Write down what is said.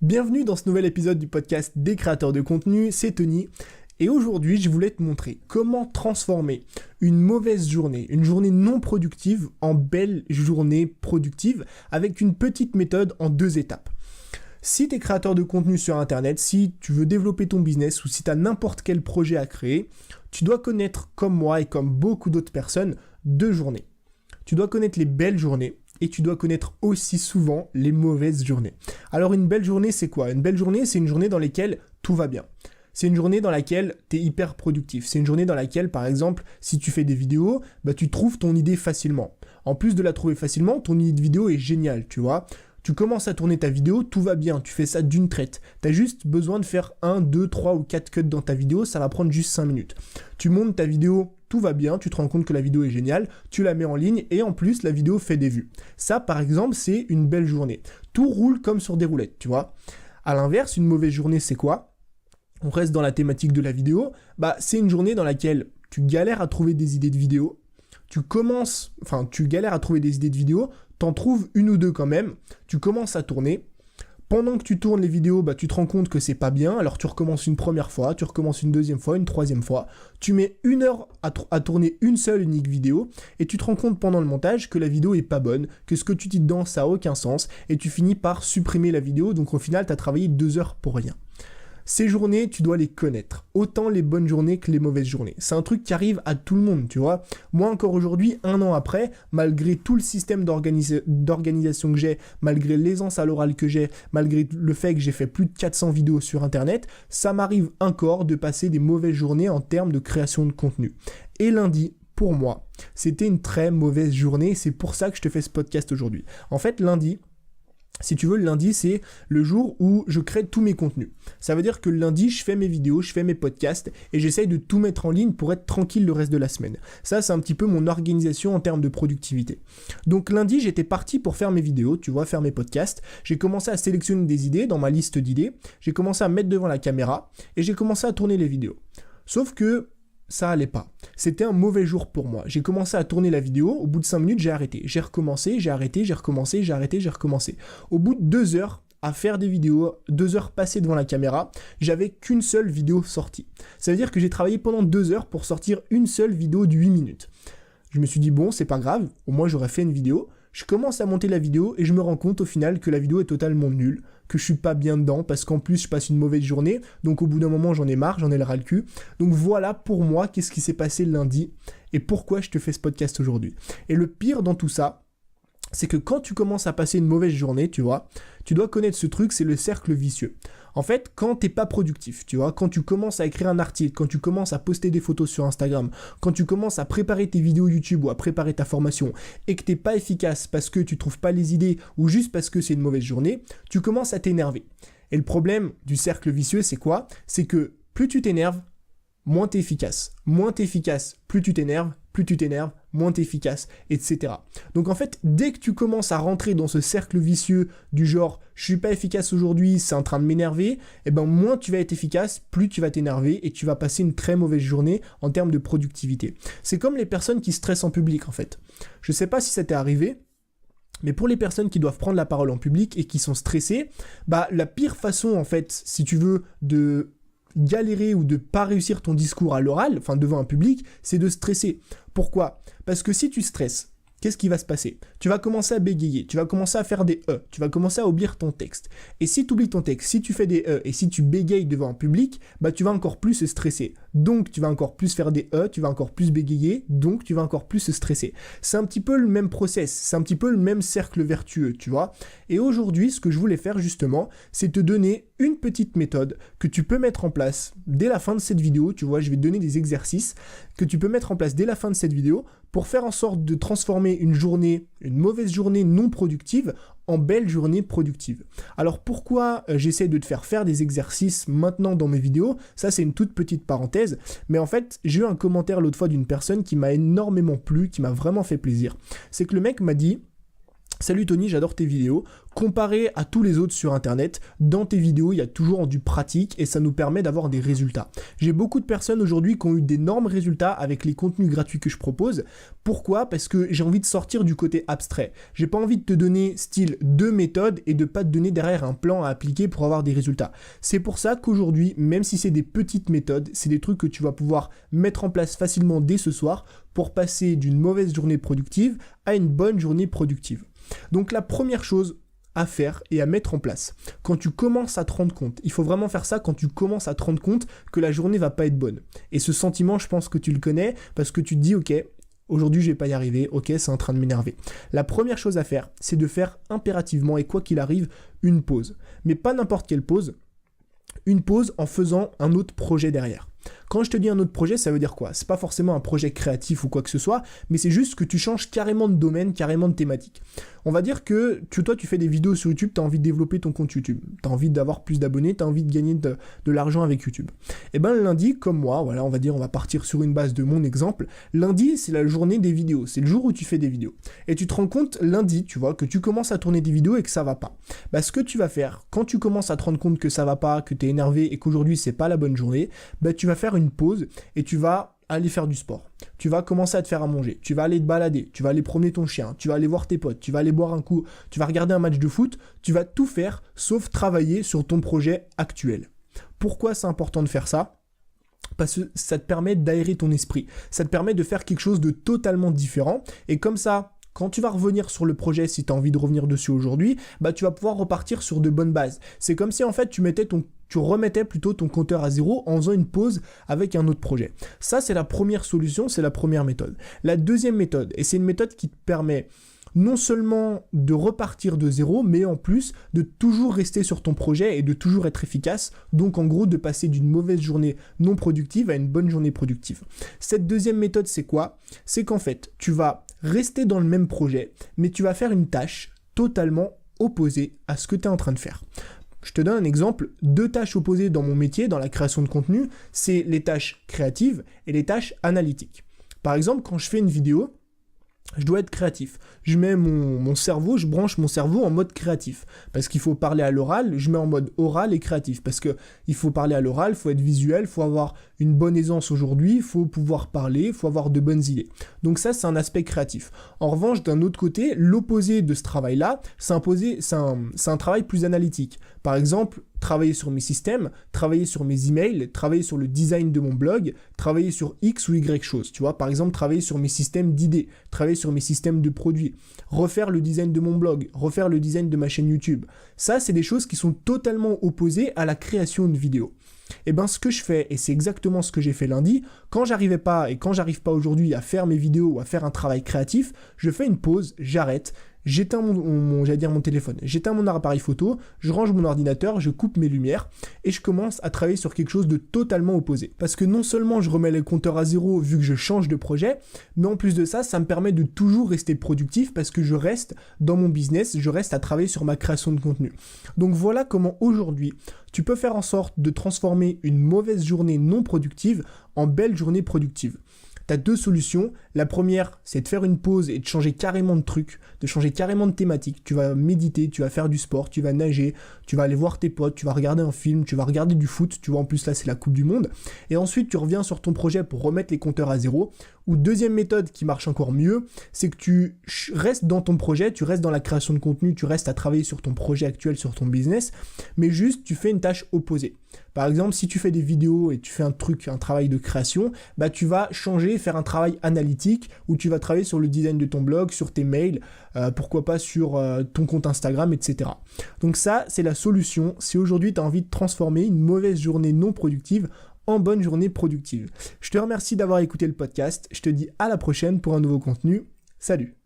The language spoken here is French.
Bienvenue dans ce nouvel épisode du podcast des créateurs de contenu, c'est Tony. Et aujourd'hui, je voulais te montrer comment transformer une mauvaise journée, une journée non productive, en belle journée productive avec une petite méthode en 2 étapes. Si tu es créateur de contenu sur Internet, si tu veux développer ton business ou si tu as n'importe quel projet à créer, tu dois connaître, comme moi et comme beaucoup d'autres personnes, 2 journées. Tu dois connaître les belles journées et tu dois connaître aussi souvent les mauvaises journées. Alors une belle journée, c'est quoi? Une belle journée, c'est une journée dans laquelle tout va bien. C'est une journée dans laquelle tu es hyper productif. C'est une journée dans laquelle, par exemple, si tu fais des vidéos, tu trouves ton idée facilement. En plus de la trouver facilement, ton idée de vidéo est géniale, tu vois. Tu commences à tourner ta vidéo, tout va bien, tu fais ça d'une traite. Tu as juste besoin de faire 1, 2, 3 ou 4 cuts dans ta vidéo, ça va prendre juste 5 minutes. Tu montes ta vidéo, tout va bien, tu te rends compte que la vidéo est géniale, tu la mets en ligne et en plus la vidéo fait des vues. Ça par exemple c'est une belle journée. Tout roule comme sur des roulettes, tu vois. A l'inverse, une mauvaise journée c'est quoi? On reste dans la thématique de la vidéo, c'est une journée dans laquelle tu galères à trouver des idées de vidéo. Tu galères à trouver des idées de vidéo, t'en trouves une ou deux quand même, tu commences à tourner. Pendant que tu tournes les vidéos, tu te rends compte que c'est pas bien, alors tu recommences une première fois, tu recommences une deuxième fois, une troisième fois, tu mets 1 heure à tourner une seule unique vidéo, et tu te rends compte pendant le montage que la vidéo est pas bonne, que ce que tu dis dedans ça a aucun sens, et tu finis par supprimer la vidéo, donc au final t'as travaillé 2 heures pour rien. Ces journées, tu dois les connaître. Autant les bonnes journées que les mauvaises journées. C'est un truc qui arrive à tout le monde, tu vois. Moi, encore aujourd'hui, 1 an après, malgré tout le système d'organisation que j'ai, malgré l'aisance à l'oral que j'ai, malgré le fait que j'ai fait plus de 400 vidéos sur Internet, ça m'arrive encore de passer des mauvaises journées en termes de création de contenu. Et lundi, pour moi, c'était une très mauvaise journée. C'est pour ça que je te fais ce podcast aujourd'hui. En fait, lundi, si tu veux, le lundi, c'est le jour où je crée tous mes contenus. Ça veut dire que le lundi, je fais mes vidéos, je fais mes podcasts et j'essaye de tout mettre en ligne pour être tranquille le reste de la semaine. Ça, c'est un petit peu mon organisation en termes de productivité. Donc lundi, j'étais parti pour faire mes vidéos, tu vois, faire mes podcasts. J'ai commencé à sélectionner des idées dans ma liste d'idées. J'ai commencé à mettre devant la caméra et j'ai commencé à tourner les vidéos. Sauf que ça allait pas. C'était un mauvais jour pour moi. J'ai commencé à tourner la vidéo, au bout de 5 minutes, j'ai arrêté. J'ai recommencé, j'ai arrêté, j'ai recommencé, j'ai arrêté, j'ai recommencé. Au bout de 2 heures à faire des vidéos, 2 heures passées devant la caméra, j'avais qu'une seule vidéo sortie. Ça veut dire que j'ai travaillé pendant 2 heures pour sortir une seule vidéo de 8 minutes. Je me suis dit, bon, c'est pas grave, au moins j'aurais fait une vidéo. Je commence à monter la vidéo et je me rends compte au final que la vidéo est totalement nulle, que je suis pas bien dedans parce qu'en plus je passe une mauvaise journée, donc au bout d'un moment j'en ai marre, j'en ai le ras le cul. Donc voilà pour moi qu'est-ce qui s'est passé lundi et pourquoi je te fais ce podcast aujourd'hui. Et le pire dans tout ça, c'est que quand tu commences à passer une mauvaise journée, tu vois, tu dois connaître ce truc, c'est le cercle vicieux. En fait, quand t'es pas productif, tu vois, quand tu commences à écrire un article, quand tu commences à poster des photos sur Instagram, quand tu commences à préparer tes vidéos YouTube ou à préparer ta formation et que t'es pas efficace parce que tu trouves pas les idées ou juste parce que c'est une mauvaise journée, tu commences à t'énerver. Et le problème du cercle vicieux, c'est quoi? C'est que plus tu t'énerves, moins t'es efficace. Moins t'es efficace, plus tu t'énerves, moins t'es efficace, etc. Donc en fait, dès que tu commences à rentrer dans ce cercle vicieux du genre « je suis pas efficace aujourd'hui, c'est en train de m'énerver », moins tu vas être efficace, plus tu vas t'énerver et tu vas passer une très mauvaise journée en termes de productivité. C'est comme les personnes qui stressent en public en fait. Je sais pas si ça t'est arrivé, mais pour les personnes qui doivent prendre la parole en public et qui sont stressées, la pire façon en fait, si tu veux, de galérer ou de pas réussir ton discours à l'oral, devant un public, c'est de stresser. Pourquoi? Parce que si tu stresses, qu'est-ce qui va se passer? Tu vas commencer à bégayer, tu vas commencer à faire des E, tu vas commencer à oublier ton texte. Et si tu oublies ton texte, si tu fais des E et si tu bégayes devant un public, tu vas encore plus stresser. Donc tu vas encore plus faire des E, tu vas encore plus bégayer, donc tu vas encore plus stresser. C'est un petit peu le même process, c'est un petit peu le même cercle vertueux, tu vois. Et aujourd'hui, ce que je voulais faire justement, c'est te donner une petite méthode que tu peux mettre en place dès la fin de cette vidéo, tu vois, je vais te donner des exercices que tu peux mettre en place dès la fin de cette vidéo pour faire en sorte de transformer une mauvaise journée non productive en belle journée productive. Alors pourquoi j'essaie de te faire des exercices maintenant dans mes vidéos? Ça c'est une toute petite parenthèse, mais en fait j'ai eu un commentaire l'autre fois d'une personne qui m'a énormément plu, qui m'a vraiment fait plaisir. C'est que le mec m'a dit Salut Tony, j'adore tes vidéos. Comparé à tous les autres sur internet, dans tes vidéos, il y a toujours du pratique et ça nous permet d'avoir des résultats. J'ai beaucoup de personnes aujourd'hui qui ont eu d'énormes résultats avec les contenus gratuits que je propose. Pourquoi ? Parce que j'ai envie de sortir du côté abstrait. J'ai pas envie de te donner style 2 méthodes et de pas te donner derrière un plan à appliquer pour avoir des résultats. C'est pour ça qu'aujourd'hui, même si c'est des petites méthodes, c'est des trucs que tu vas pouvoir mettre en place facilement dès ce soir pour passer d'une mauvaise journée productive à une bonne journée productive. Donc la première chose à faire et à mettre en place, quand tu commences à te rendre compte, il faut vraiment faire ça quand tu commences à te rendre compte que la journée va pas être bonne. Et ce sentiment, je pense que tu le connais parce que tu te dis ok, aujourd'hui je vais pas y arriver, ok, c'est en train de m'énerver. La première chose à faire, c'est de faire impérativement et quoi qu'il arrive, une pause. Mais pas n'importe quelle pause, une pause en faisant un autre projet derrière. Quand je te dis un autre projet, ça veut dire quoi ? C'est pas forcément un projet créatif ou quoi que ce soit, mais c'est juste que tu changes carrément de domaine, carrément de thématique. On va dire que toi, tu fais des vidéos sur YouTube, tu as envie de développer ton compte YouTube, tu as envie d'avoir plus d'abonnés, tu as envie de gagner de l'argent avec YouTube. Et ben le lundi, comme moi, voilà, on va partir sur une base de mon exemple. Lundi, c'est la journée des vidéos, c'est le jour où tu fais des vidéos. Et tu te rends compte lundi, tu vois, que tu commences à tourner des vidéos et que ça va pas. Bah, ce que tu vas faire, quand tu commences à te rendre compte que ça va pas, que tu es énervé et qu'aujourd'hui c'est pas la bonne journée, bah tu vas faire une pause et tu vas aller faire du sport. Tu vas commencer à te faire à manger, tu vas aller te balader, tu vas aller promener ton chien, tu vas aller voir tes potes, tu vas aller boire un coup, tu vas regarder un match de foot, tu vas tout faire sauf travailler sur ton projet actuel. Pourquoi c'est important de faire ça ? Parce que ça te permet d'aérer ton esprit, ça te permet de faire quelque chose de totalement différent et comme ça, quand tu vas revenir sur le projet, si tu as envie de revenir dessus aujourd'hui, bah tu vas pouvoir repartir sur de bonnes bases. C'est comme si en fait tu remettais plutôt ton compteur à zéro en faisant une pause avec un autre projet. Ça, c'est la première solution, c'est la première méthode. La deuxième méthode, et c'est une méthode qui te permet non seulement de repartir de zéro, mais en plus de toujours rester sur ton projet et de toujours être efficace, donc en gros de passer d'une mauvaise journée non productive à une bonne journée productive. Cette deuxième méthode, c'est quoi ? C'est qu'en fait, tu vas rester dans le même projet, mais tu vas faire une tâche totalement opposée à ce que tu es en train de faire. Je te donne un exemple, 2 tâches opposées dans mon métier, dans la création de contenu, c'est les tâches créatives et les tâches analytiques. Par exemple, quand je fais une vidéo, je dois être créatif. Je mets mon cerveau, je branche mon cerveau en mode créatif. Parce qu'il faut parler à l'oral, je mets en mode oral et créatif. Parce qu'il faut parler à l'oral, il faut être visuel, il faut avoir une bonne aisance aujourd'hui, il faut pouvoir parler, il faut avoir de bonnes idées. Donc ça, c'est un aspect créatif. En revanche, d'un autre côté, l'opposé de ce travail-là, c'est un travail plus analytique. Par exemple, travailler sur mes systèmes, travailler sur mes emails, travailler sur le design de mon blog, travailler sur X ou Y choses, tu vois, par exemple, travailler sur mes systèmes d'idées, travailler sur mes systèmes de produits, refaire le design de mon blog, refaire le design de ma chaîne YouTube. Ça, c'est des choses qui sont totalement opposées à la création de vidéos. Et ben ce que je fais, et c'est exactement ce que j'ai fait lundi, quand j'arrive pas aujourd'hui à faire mes vidéos ou à faire un travail créatif, je fais une pause, j'arrête, j'éteins mon téléphone, j'éteins mon appareil photo, je range mon ordinateur, je coupe mes lumières et je commence à travailler sur quelque chose de totalement opposé. Parce que non seulement je remets les compteurs à zéro vu que je change de projet, mais en plus de ça, ça me permet de toujours rester productif parce que je reste dans mon business, je reste à travailler sur ma création de contenu. Donc voilà comment aujourd'hui, tu peux faire en sorte de transformer une mauvaise journée non productive en belle journée productive. Tu as 2 solutions. La première, c'est de faire une pause et de changer carrément de truc, de changer carrément de thématique. Tu vas méditer, tu vas faire du sport, tu vas nager, tu vas aller voir tes potes, tu vas regarder un film, tu vas regarder du foot. Tu vois, en plus là, c'est la Coupe du Monde. Et ensuite, tu reviens sur ton projet pour remettre les compteurs à zéro. Ou deuxième méthode qui marche encore mieux, c'est que tu restes dans ton projet, tu restes dans la création de contenu, tu restes à travailler sur ton projet actuel, sur ton business, mais juste tu fais une tâche opposée. Par exemple, si tu fais des vidéos et tu fais un travail de création, bah tu vas changer, faire un travail analytique où tu vas travailler sur le design de ton blog, sur tes mails, pourquoi pas sur ton compte Instagram, etc. Donc ça, c'est la solution. Si aujourd'hui tu as envie de transformer une mauvaise journée non productive en bonne journée productive. Je te remercie d'avoir écouté le podcast. Je te dis à la prochaine pour un nouveau contenu. Salut!